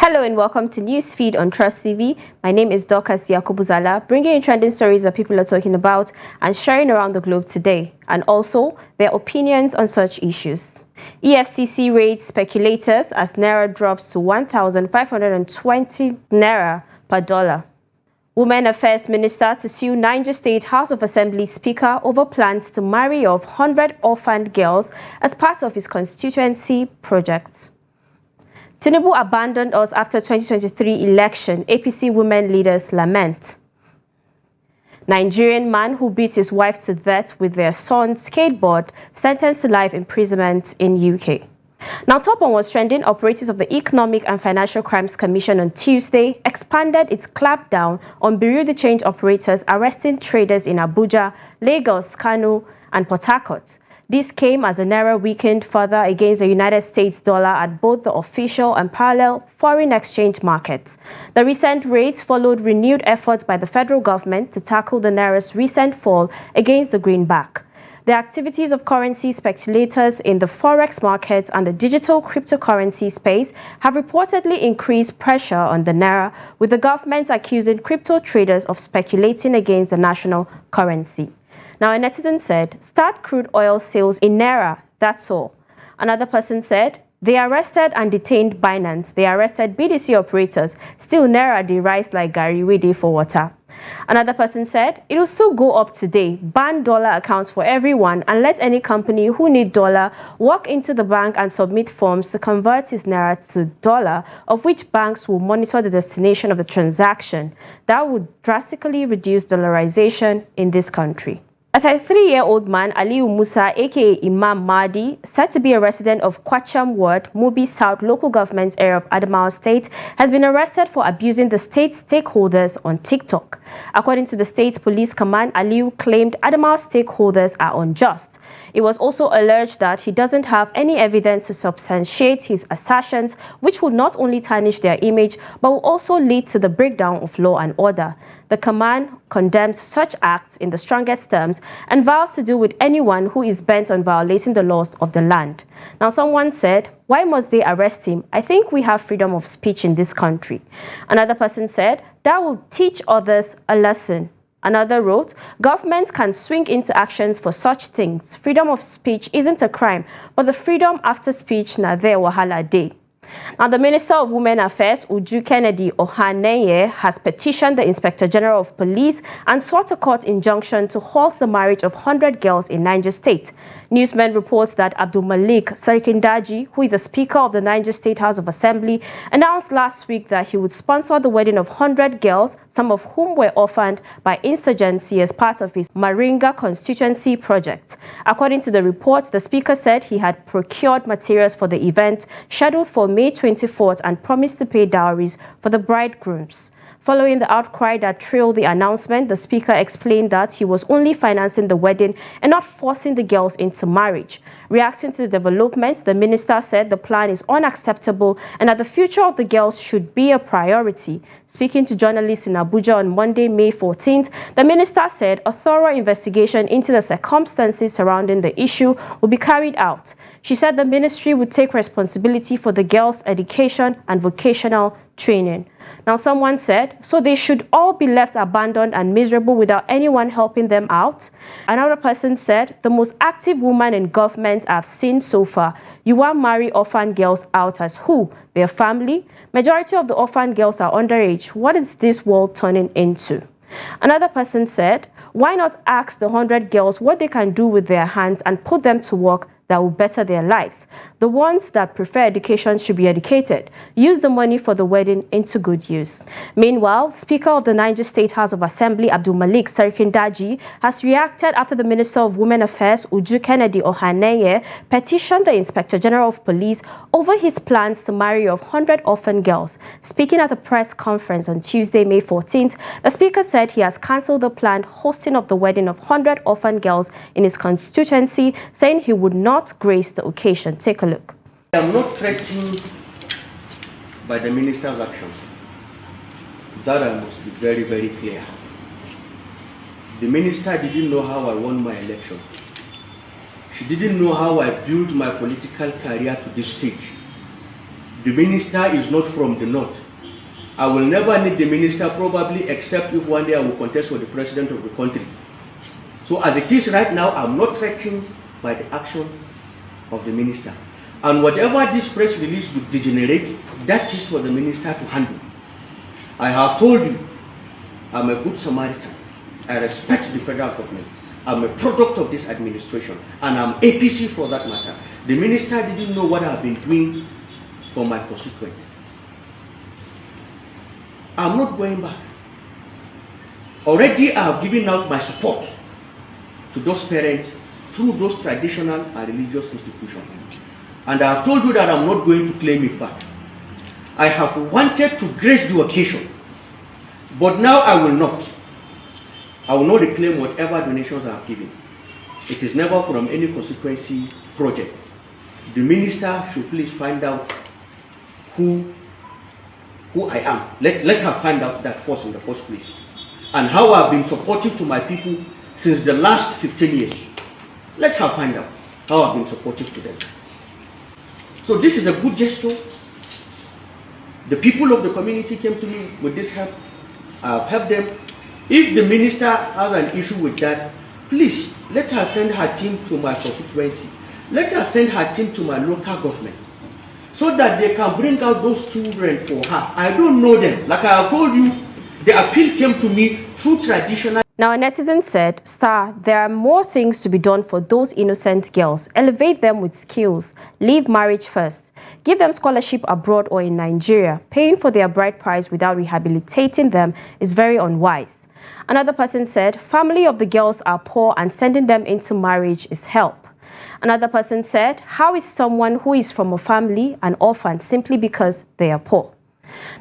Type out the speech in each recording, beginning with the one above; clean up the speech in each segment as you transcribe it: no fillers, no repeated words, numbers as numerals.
Hello and welcome to Newsfeed on Trust TV. My name is Dorcas Yakubuzala, bringing you trending stories that people are talking about and sharing around the globe today, and also their opinions on such issues. EFCC raids speculators as Naira drops to 1,520 Naira per dollar. Women Affairs Minister to sue NigerState House of Assembly Speaker over plans to marry off 100 orphaned girls as part of his constituency project. Tinubu abandoned us after 2023 election, APC women leaders lament. Nigerian man who beat his wife to death with their son's skateboard sentenced to life imprisonment in UK. Now, top one was trending. Operators of the Economic and Financial Crimes Commission on Tuesday expanded its clampdown on Bureau de Change operators, arresting traders in Abuja, Lagos, Kano, and Port Harcourt. This came as the Naira weakened further against the United States dollar at both the official and parallel foreign exchange markets. The recent raids followed renewed efforts by the federal government to tackle the Naira's recent fall against the greenback. The activities of currency speculators in the forex markets and the digital cryptocurrency space have reportedly increased pressure on the Naira, with the government accusing crypto traders of speculating against the national currency. Now, a netizen said, start crude oil sales in Naira, that's all. Another person said, they arrested and detained Binance. They arrested BDC operators. Still Naira, they rise like Gary Wede for water. Another person said, it will still go up today. Ban dollar accounts for everyone and let any company who need dollar walk into the bank and submit forms to convert his Naira to dollar, of which banks will monitor the destination of the transaction. That would drastically reduce dollarization in this country. A 33-year-old man, Aliyu Musa, aka Imam Mahdi, said to be a resident of Kwacham Ward, Mubi South local government area of Adamawa State, has been arrested for abusing the state stakeholders on TikTok. According to the state police command, Aliyu claimed Adamawa stakeholders are unjust. It was also alleged that he doesn't have any evidence to substantiate his assertions, which will not only tarnish their image, but will also lead to the breakdown of law and order. The command condemns such acts in the strongest terms and vows to deal with anyone who is bent on violating the laws of the land. Now, someone said, why must they arrest him? I think we have freedom of speech in this country. Another person said, that will teach others a lesson. Another wrote, government can swing into actions for such things. Freedom of speech isn't a crime, but the freedom after speech na there wahala dey. Now, the Minister of Women Affairs, Uju Kennedy Ohaneye, has petitioned the Inspector General of Police and sought a court injunction to halt the marriage of 100 girls in NigerState. Newsmen reports that Abdul Malik Sarkindaji, who is the Speaker of the NigerState House of Assembly, announced last week that he would sponsor the wedding of 100 girls, some of whom were orphaned by insurgency as part of his Maringa constituency project. According to the report, the Speaker said he had procured materials for the event scheduled for May 24th and promised to pay dowries for the bridegrooms. Following the outcry that trailed the announcement, the Speaker explained that he was only financing the wedding and not forcing the girls into marriage. Reacting to the development, the minister said the plan is unacceptable and that the future of the girls should be a priority. Speaking to journalists in Abuja on Monday, May 14th, the minister said a thorough investigation into the circumstances surrounding the issue will be carried out. She said the ministry would take responsibility for the girls' education and vocational training. Now, someone said, so they should all be left abandoned and miserable without anyone helping them out? Another person said, the most active woman in government I've seen so far. You want to marry orphan girls out as who? Their family? Majority of the orphan girls are underage. What is this world turning into? Another person said, why not ask the 100 girls what they can do with their hands and put them to work that will better their lives? The ones that prefer education should be educated. Use the money for the wedding into good use. Meanwhile, Speaker of the NigerState House of Assembly, Abdul Malik Sarkindaji, has reacted after the Minister of Women Affairs, Uju Kennedy Ohaneye, petitioned the Inspector General of Police over his plans to marry off 100 orphan girls. Speaking at a press conference on Tuesday, May 14th, the Speaker said he has cancelled the planned hosting of the wedding of 100 orphan girls in his constituency, saying he would not grace the occasion. Take a look. I am not threatened by the minister's action. That I must be very, very clear. The minister didn't know how I won my election. She didn't know how I built my political career to this stage. The minister is not from the north. I will never need the minister, probably, except if one day I will contest for the president of the country. So as it is right now, I'm not threatened by the action of the minister. And whatever this press release would degenerate, that is for the minister to handle. I have told you, I'm a good Samaritan. I respect the federal government. I'm a product of this administration, and I'm APC for that matter. The minister didn't know what I've been doing for my constituent. I'm not going back. Already I have given out my support to those parents through those traditional and religious institutions. And I have told you that I'm not going to claim it back. I have wanted to grace the occasion, but now I will not. I will not reclaim whatever donations I have given. It is never from any constituency project. The minister should please find out who I am. Let her find out that first in the first place. And how I've been supportive to my people since the last 15 years. Let her find out how I've been supportive to them. So this is a good gesture. The people of the community came to me with this help. I have helped them. If the minister has an issue with that, please let her send her team to my constituency. Let her send her team to my local government, so that they can bring out those children for her. I don't know them. Like I have told you, the appeal came to me through traditional. Now, a netizen said, Star, there are more things to be done for those innocent girls. Elevate them with skills. Leave marriage first. Give them scholarship abroad or in Nigeria. Paying for their bride price without rehabilitating them is very unwise. Another person said, family of the girls are poor and sending them into marriage is help. Another person said, how is someone who is from a family an orphan simply because they are poor?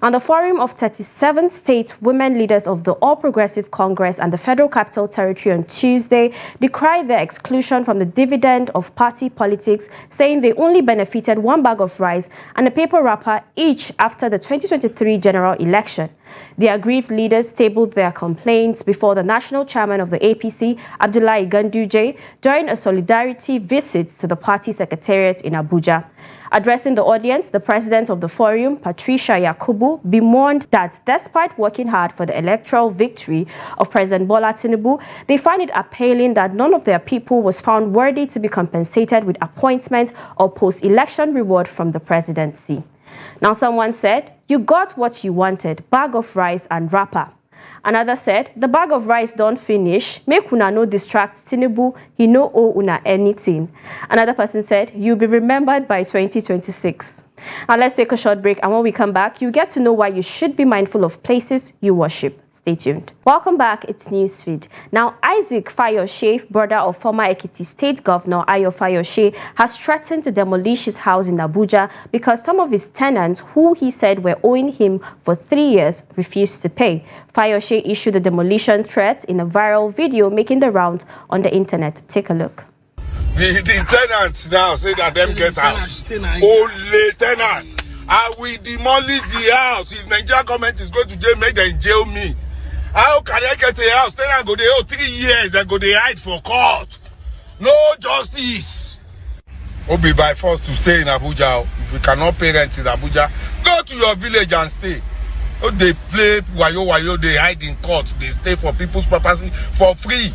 On the forum of 37 state women leaders of the All Progressive Congress and the Federal Capital Territory on Tuesday decried their exclusion from the dividend of party politics, saying they only benefited one bag of rice and a paper wrapper each after the 2023 general election. The aggrieved leaders tabled their complaints before the national chairman of the APC, Abdullahi Ganduje, during a solidarity visit to the party secretariat in Abuja. Addressing the audience, the president of the forum, Patricia Yakubu, bemoaned that despite working hard for the electoral victory of President Bola Tinubu, they find it appalling that none of their people was found worthy to be compensated with appointment or post-election reward from the presidency. Now someone said, you got what you wanted, bag of rice and wrapper. Another said, the bag of rice don't finish, make una no distract Tinubu, he no owe una anything. Another person said, you'll be remembered by 2026. Now let's take a short break, and when we come back, you get to know why you should be mindful of places you worship. Stay tuned. Welcome back, it's Newsfeed. Now, Isaac Fayose, brother of former Ekiti State Governor Ayo Fayose, has threatened to demolish his house in Abuja because some of his tenants, who he said were owing him for 3 years, refused to pay. Fayose issued a demolition threat in a viral video making the rounds on the internet. Take a look. The tenants now say that them get house. Only tenant. I will demolish the house. If Nigeria government is going to jail, make them jail me. How can I get a house? Then I go there 3 years. I go there hide for court. No justice. Or be by force to stay in Abuja. If you cannot pay rent in Abuja, go to your village and stay. Oh, they play wayo, they hide in court. They stay for people's property for free.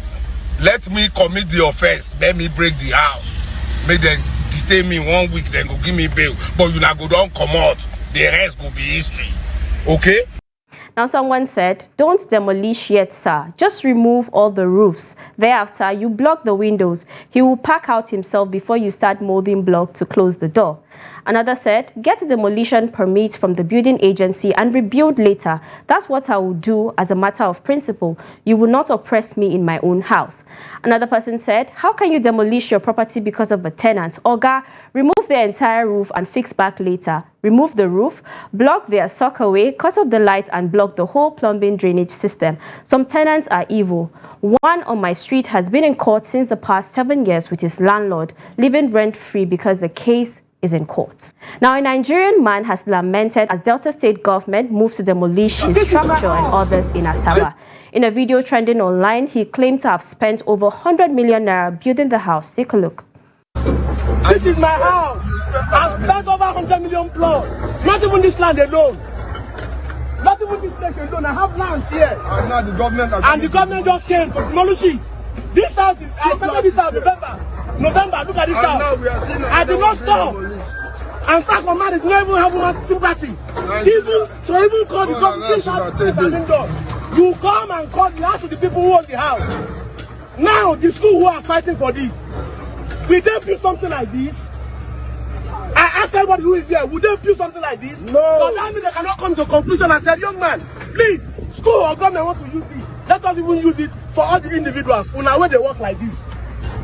Let me commit the offense. Let me break the house. Make them detain me 1 week, then go give me bail. But you now go down, come out. The rest will be history. Okay? Now someone said, don't demolish yet, sir. Just remove all the roofs. Thereafter, you block the windows. He will pack out himself before you start molding block to close the door. Another said, get a demolition permit from the building agency and rebuild later. That's what I will do as a matter of principle. You will not oppress me in my own house. Another person said, how can you demolish your property because of a tenant? Oga, remove the entire roof and fix back later. Remove the roof, block their sockaway, cut off the lights and block the whole plumbing drainage system. Some tenants are evil. One on my street has been in court since the past 7 years with his landlord, living rent-free because the case is in court. Now, a Nigerian man has lamented as Delta State government moves to demolish his structure and others in Asaba. In a video trending online, he claimed to have spent over 100 million naira building the house. Take a look. This is my house. has spent over 100 million plus. Not even this land alone. Not even this place alone. I have lands here. And now the government just came to demolish it. This house is, I remember this house, November, look at this house. Now we are seeing I did not stop. And fact of man, it don't even have one sympathy. Even call the government, you come and call the house of the people who own the house. Now, the school who are fighting for this, will they build something like this? I asked everybody who is here, would they build something like this? No. But that means they cannot come to a conclusion and say, young man, please, school or government want to use this. Let us even use it for all the individuals. Una where they work like this.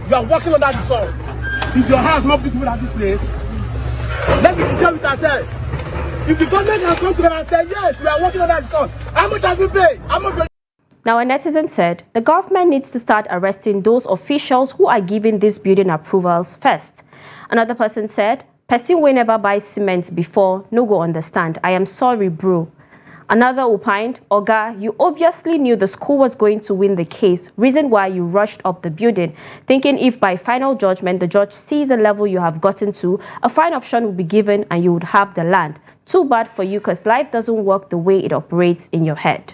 You are working under the sun. Is your house not beautiful at this place? Let me sincere with ourselves. If the government can come together and say, yes, we are working under the sun, how much have you paid? How much? Now, a netizen said, the government needs to start arresting those officials who are giving these building approvals first. Another person said, person will never buy cement before, no go understand. I am sorry, bro. Another opined, Oga, you obviously knew the school was going to win the case, reason why you rushed up the building, thinking if by final judgment the judge sees the level you have gotten to, a fine option would be given and you would have the land. Too bad for you because life doesn't work the way it operates in your head.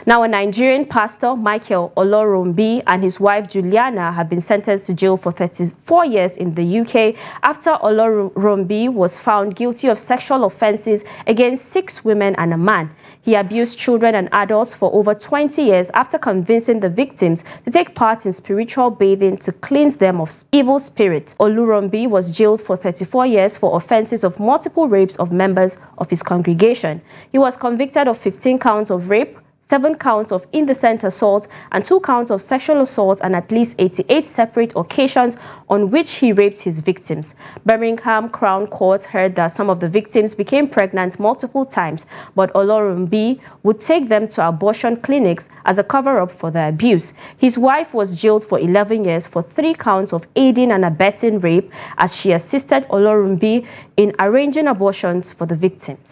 Now, a Nigerian pastor, Michael Olorunbi, and his wife, Juliana, have been sentenced to jail for 34 years in the UK after Olorunbi was found guilty of sexual offences against 6 women and a man. He abused children and adults for over 20 years after convincing the victims to take part in spiritual bathing to cleanse them of evil spirits. Olorunbi was jailed for 34 years for offences of multiple rapes of members of his congregation. He was convicted of 15 counts of rape, 7 counts of indecent assault and 2 counts of sexual assault and at least 88 separate occasions on which he raped his victims. Birmingham Crown Court heard that some of the victims became pregnant multiple times, but Olorunbi would take them to abortion clinics as a cover-up for the abuse. His wife was jailed for 11 years for 3 counts of aiding and abetting rape as she assisted Olorunbi in arranging abortions for the victims.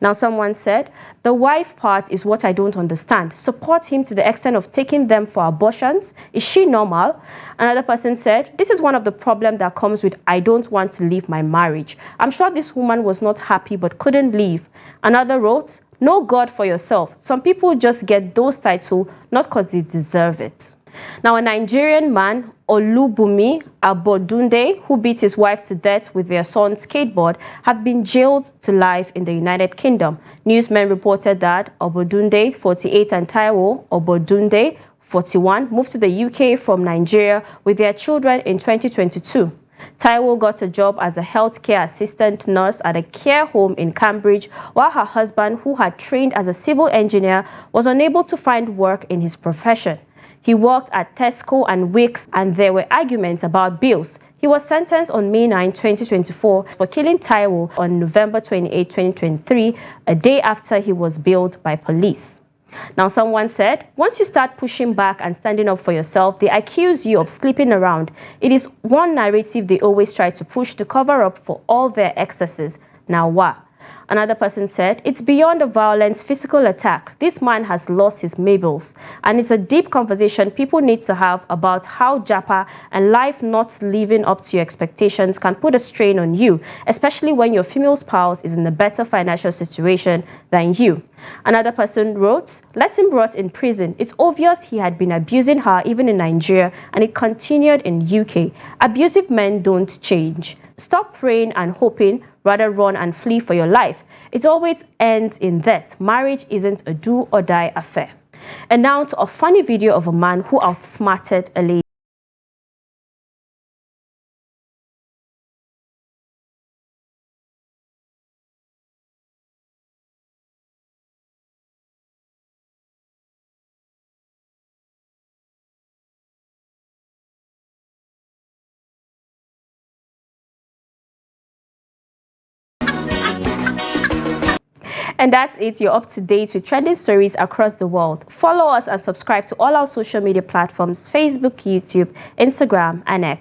Now, someone said, the wife part is what I don't understand. Support him to the extent of taking them for abortions. Is she normal? Another person said, this is one of the problems that comes with I don't want to leave my marriage. I'm sure this woman was not happy but couldn't leave. Another wrote, know God for yourself. Some people just get those titles not because they deserve it. Now, a Nigerian man, Olubumi Abodunde, who beat his wife to death with their son's skateboard, have been jailed to life in the United Kingdom. Newsmen reported that Abodunde, 48, and Taiwo Abodunde, 41, moved to the UK from Nigeria with their children in 2022. Taiwo got a job as a healthcare assistant nurse at a care home in Cambridge, while her husband, who had trained as a civil engineer, was unable to find work in his profession. He worked at Tesco and Wickes, and there were arguments about bills. He was sentenced on May 9, 2024 for killing Taiwo on November 28, 2023, a day after he was bailed by police. Now, someone said, once you start pushing back and standing up for yourself, they accuse you of sleeping around. It is one narrative they always try to push to cover up for all their excesses. Now, what? Another person said, it's beyond a violent physical attack. This man has lost his marbles. And it's a deep conversation people need to have about how Japa and life not living up to your expectations can put a strain on you, especially when your female spouse is in a better financial situation than you. Another person wrote, let him rot in prison. It's obvious he had been abusing her even in Nigeria, and it continued in UK. Abusive men don't change. Stop praying and hoping, rather run and flee for your life. It always ends in death. Marriage isn't a do or die affair. And now to a funny video of a man who outsmarted a lady. And that's it. You're up to date with trending stories across the world. Follow us and subscribe to all our social media platforms: Facebook, YouTube, Instagram, and X.